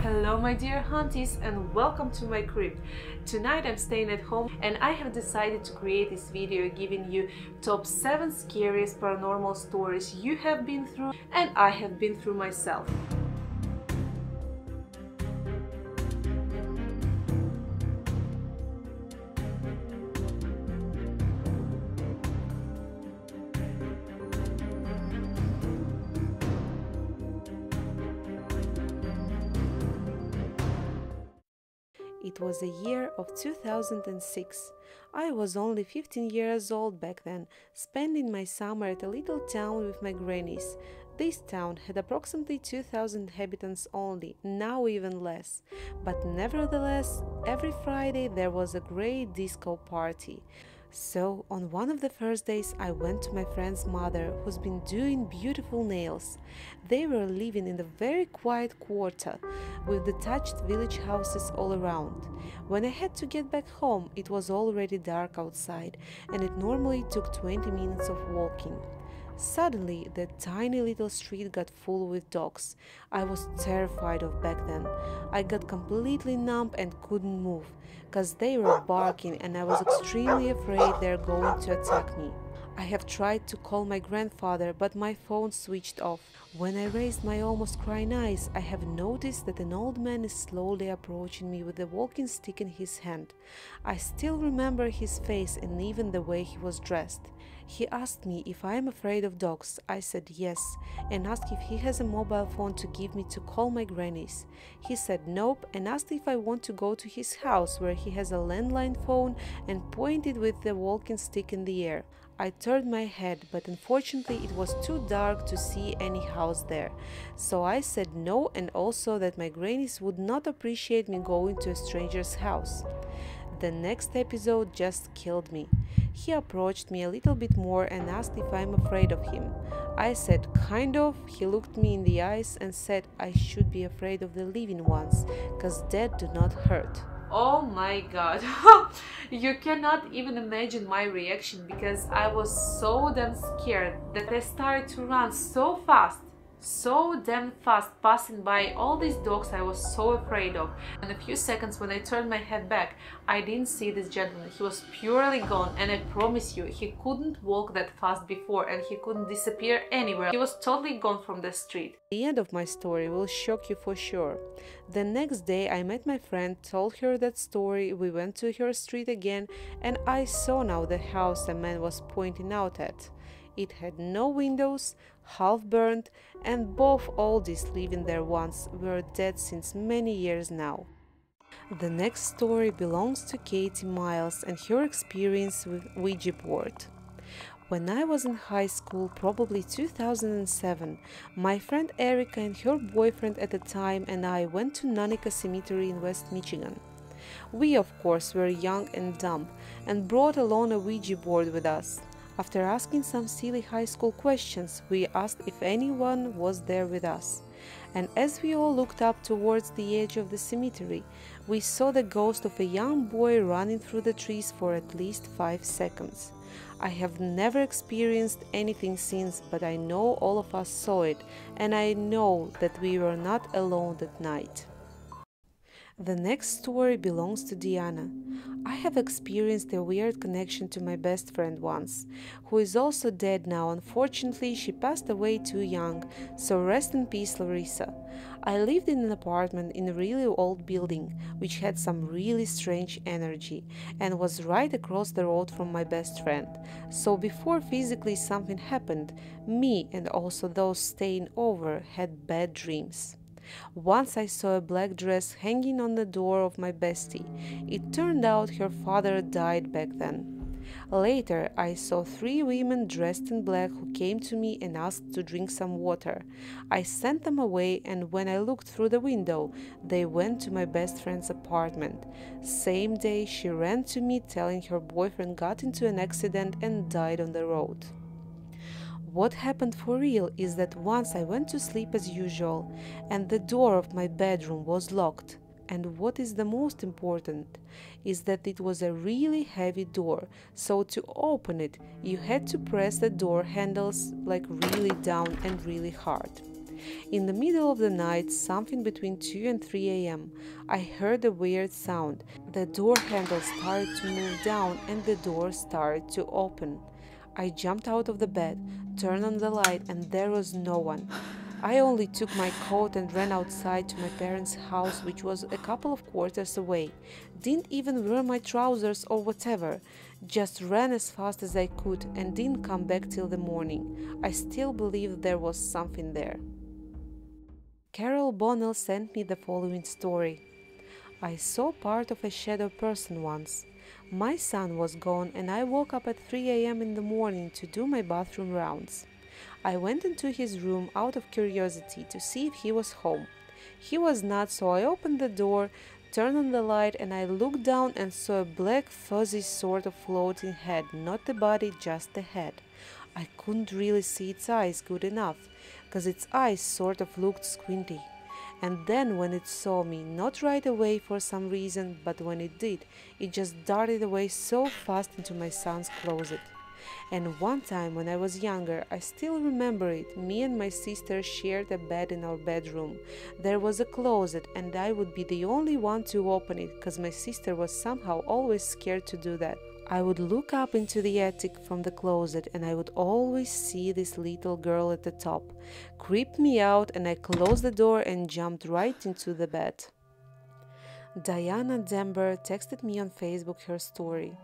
Hello my dear hunties and welcome to my crib. Tonight I'm staying at home and I have decided to create this video giving you top 7 scariest paranormal stories you have been through and I have been through myself. It was the year of 2006. I was only 15 years old back then, spending my summer at a little town with my grannies. This town had approximately 2,000 inhabitants only, now even less. But nevertheless, every Friday there was a great disco party. So, on one of the first days I went to my friend's mother, who's been doing beautiful nails. They were living in a very quiet quarter, with detached village houses all around. When I had to get back home, it was already dark outside, and it normally took 20 minutes of walking. Suddenly, the tiny little street got full with dogs. I was terrified of back then. I got completely numb and couldn't move, cause they were barking and I was extremely afraid they're going to attack me. I have tried to call my grandfather, but my phone switched off. When I raised my almost crying eyes, I have noticed that an old man is slowly approaching me with a walking stick in his hand. I still remember his face and even the way he was dressed. He asked me if I am afraid of dogs. I said yes, and asked if he has a mobile phone to give me to call my grannies. He said nope and asked if I want to go to his house where he has a landline phone and pointed with the walking stick in the air. I turned my head, but unfortunately it was too dark to see any house there. So I said no and also that my grannies would not appreciate me going to a stranger's house. The next episode just killed me. He approached me a little bit more and asked if I'm afraid of him. I said kind of. He looked me in the eyes and said I should be afraid of the living ones, cause dead do not hurt. Oh my god, you cannot even imagine my reaction because I was so damn scared that I started to run so damn fast, passing by all these dogs I was so afraid of. In a few seconds when I turned my head back, I didn't see this gentleman. He was purely gone and I promise you, he couldn't walk that fast before and he couldn't disappear anywhere. He was totally gone from the street. The end of my story will shock you for sure. The next day I met my friend, told her that story, we went to her street again and I saw now the house the man was pointing out at. It had no windows, half burned, and both oldies living there once were dead since many years now. The next story belongs to Katie Miles and her experience with Ouija board. When I was in high school, probably 2007, my friend Erica and her boyfriend at the time and I went to Nanica Cemetery in West Michigan. We of course were young and dumb and brought along a Ouija board with us. After asking some silly high school questions, we asked if anyone was there with us. And as we all looked up towards the edge of the cemetery, we saw the ghost of a young boy running through the trees for at least 5 seconds. I have never experienced anything since, but I know all of us saw it, and I know that we were not alone that night. The next story belongs to Diana. I have experienced a weird connection to my best friend once, who is also dead now. Unfortunately, she passed away too young, so rest in peace, Larissa. I lived in an apartment in a really old building, which had some really strange energy, and was right across the road from my best friend. So before physically something happened, me and also those staying over had bad dreams. Once I saw a black dress hanging on the door of my bestie. It turned out her father died back then. Later, I saw 3 women dressed in black who came to me and asked to drink some water. I sent them away, and when I looked through the window, they went to my best friend's apartment. Same day, she ran to me telling her boyfriend got into an accident and died on the road. What happened for real is that once I went to sleep as usual and the door of my bedroom was locked. And what is the most important is that it was a really heavy door, so to open it you had to press the door handles like really down and really hard. In the middle of the night, something between 2 and 3 a.m., I heard a weird sound. The door handle started to move down and the door started to open. I jumped out of the bed, turned on the light, and there was no one. I only took my coat and ran outside to my parents' house, which was a couple of quarters away. Didn't even wear my trousers or whatever. Just ran as fast as I could and didn't come back till the morning. I still believe there was something there. Carol Bonnell sent me the following story. I saw part of a shadow person once. My son was gone and I woke up at 3 a.m. in the morning to do my bathroom rounds. I went into his room out of curiosity to see if he was home. He was not, so I opened the door, turned on the light, and I looked down and saw a black fuzzy sort of floating head, not the body, just the head. I couldn't really see its eyes good enough, because its eyes sort of looked squinty. And then when it saw me, not right away for some reason, but when it did, it just darted away so fast into my son's closet. And one time when I was younger, I still remember it, me and my sister shared a bed in our bedroom. There was a closet and I would be the only one to open it, because my sister was somehow always scared to do that. I would look up into the attic from the closet and I would always see this little girl at the top. Creeped me out and I closed the door and jumped right into the bed. Diana Denver texted me on Facebook her story.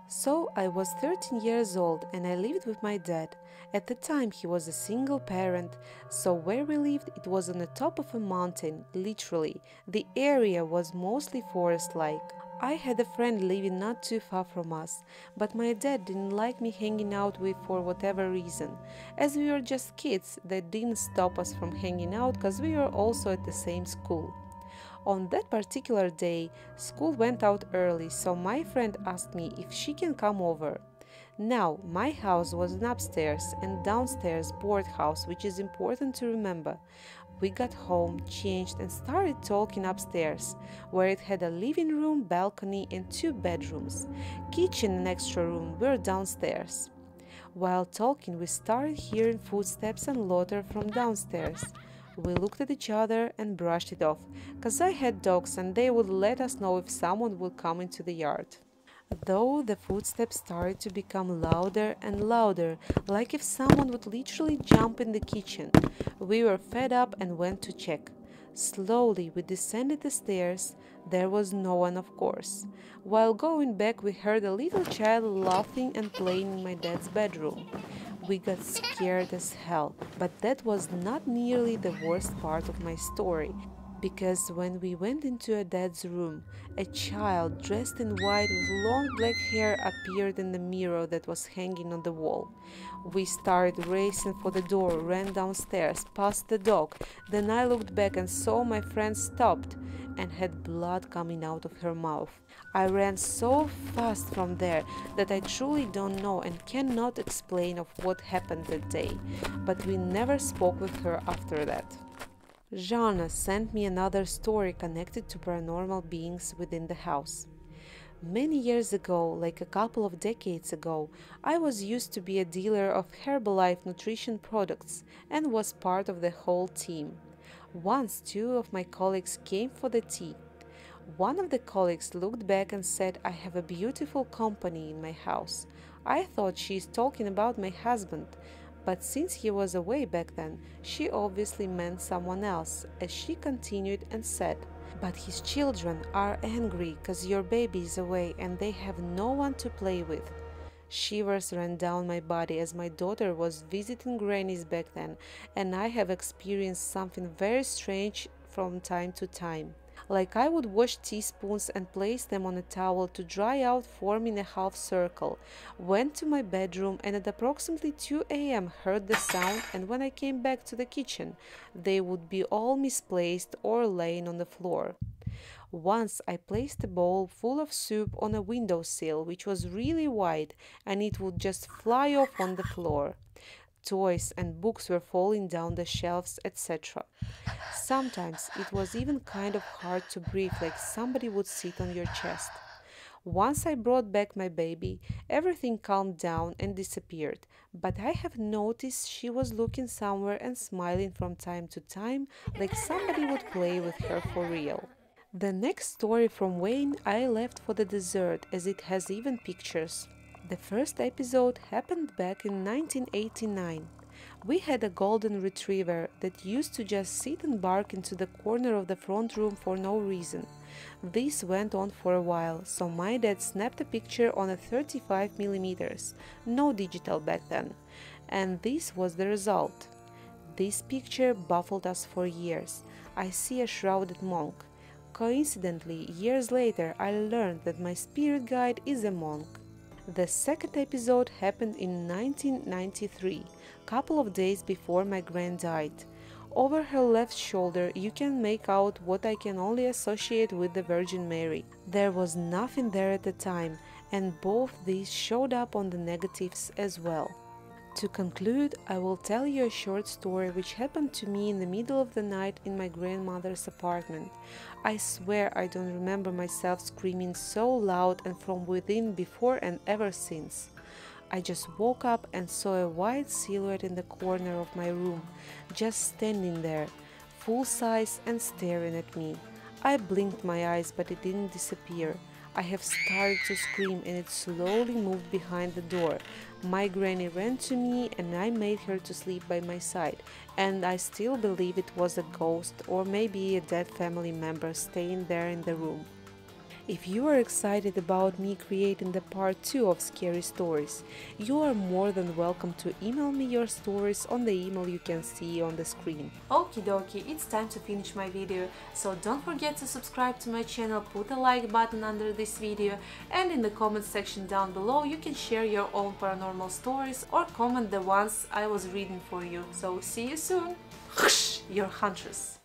So I was 13 years old and I lived with my dad. At the time he was a single parent, so where we lived it was on the top of a mountain, literally. The area was mostly forest-like. I had a friend living not too far from us, but my dad didn't like me hanging out with for whatever reason. As we were just kids, that didn't stop us from hanging out because we were also at the same school. On that particular day, school went out early, so my friend asked me if she can come over. Now, my house was an upstairs and downstairs boardhouse, which is important to remember. We got home, changed, and started talking upstairs, where it had a living room, balcony, and 2 bedrooms. Kitchen and extra room were downstairs. While talking, we started hearing footsteps and laughter from downstairs. We looked at each other and brushed it off, because I had dogs and they would let us know if someone would come into the yard. Though the footsteps started to become louder and louder, like if someone would literally jump in the kitchen. We were fed up and went to check. Slowly we descended the stairs. There was no one, of course. While going back, we heard a little child laughing and playing in my dad's bedroom. We got scared as hell, but that was not nearly the worst part of my story. Because when we went into a dad's room, a child dressed in white with long black hair appeared in the mirror that was hanging on the wall. We started racing for the door, ran downstairs, past the dog. Then I looked back and saw my friend stopped and had blood coming out of her mouth. I ran so fast from there that I truly don't know and cannot explain of what happened that day, but we never spoke with her after that. Jana sent me another story connected to paranormal beings within the house. Many years ago, like a couple of decades ago, I was used to be a dealer of Herbalife nutrition products and was part of the whole team. Once 2 of my colleagues came for the tea. One of the colleagues looked back and said, "I have a beautiful company in my house." I thought she is talking about my husband. But since he was away back then, she obviously meant someone else, as she continued and said, "But his children are angry because your baby is away and they have no one to play with." Shivers ran down my body as my daughter was visiting grannies back then, and I have experienced something very strange from time to time. Like I would wash teaspoons and place them on a towel to dry out, forming a half circle. Went to my bedroom and at approximately 2 a.m. heard the sound, and when I came back to the kitchen, they would be all misplaced or laying on the floor. Once I placed a bowl full of soup on a windowsill, which was really wide, and it would just fly off on the floor. Toys and books were falling down the shelves, etc. Sometimes it was even kind of hard to breathe, like somebody would sit on your chest. Once I brought back my baby, everything calmed down and disappeared, but I have noticed she was looking somewhere and smiling from time to time like somebody would play with her for real. The next story from Wayne I left for the desert as it has even pictures. The first episode happened back in 1989. We had a golden retriever that used to just sit and bark into the corner of the front room for no reason. This went on for a while, so my dad snapped a picture on a 35mm, no digital back then, and this was the result. This picture baffled us for years. I see a shrouded monk. Coincidentally, years later, I learned that my spirit guide is a monk. The second episode happened in 1993, couple of days before my grand died. Over her left shoulder, you can make out what I can only associate with the Virgin Mary. There was nothing there at the time, and both these showed up on the negatives as well. To conclude, I will tell you a short story which happened to me in the middle of the night in my grandmother's apartment. I swear I don't remember myself screaming so loud and from within before and ever since. I just woke up and saw a white silhouette in the corner of my room, just standing there, full size and staring at me. I blinked my eyes, but it didn't disappear. I have started to scream and it slowly moved behind the door. My granny ran to me and I made her to sleep by my side, and I still believe it was a ghost or maybe a dead family member staying there in the room. If you are excited about me creating the part 2 of scary stories, you are more than welcome to email me your stories on the email you can see on the screen. Okie dokie, it's time to finish my video, so don't forget to subscribe to my channel, put a like button under this video, and in the comment section down below you can share your own paranormal stories or comment the ones I was reading for you. So see you soon! Your Huntress!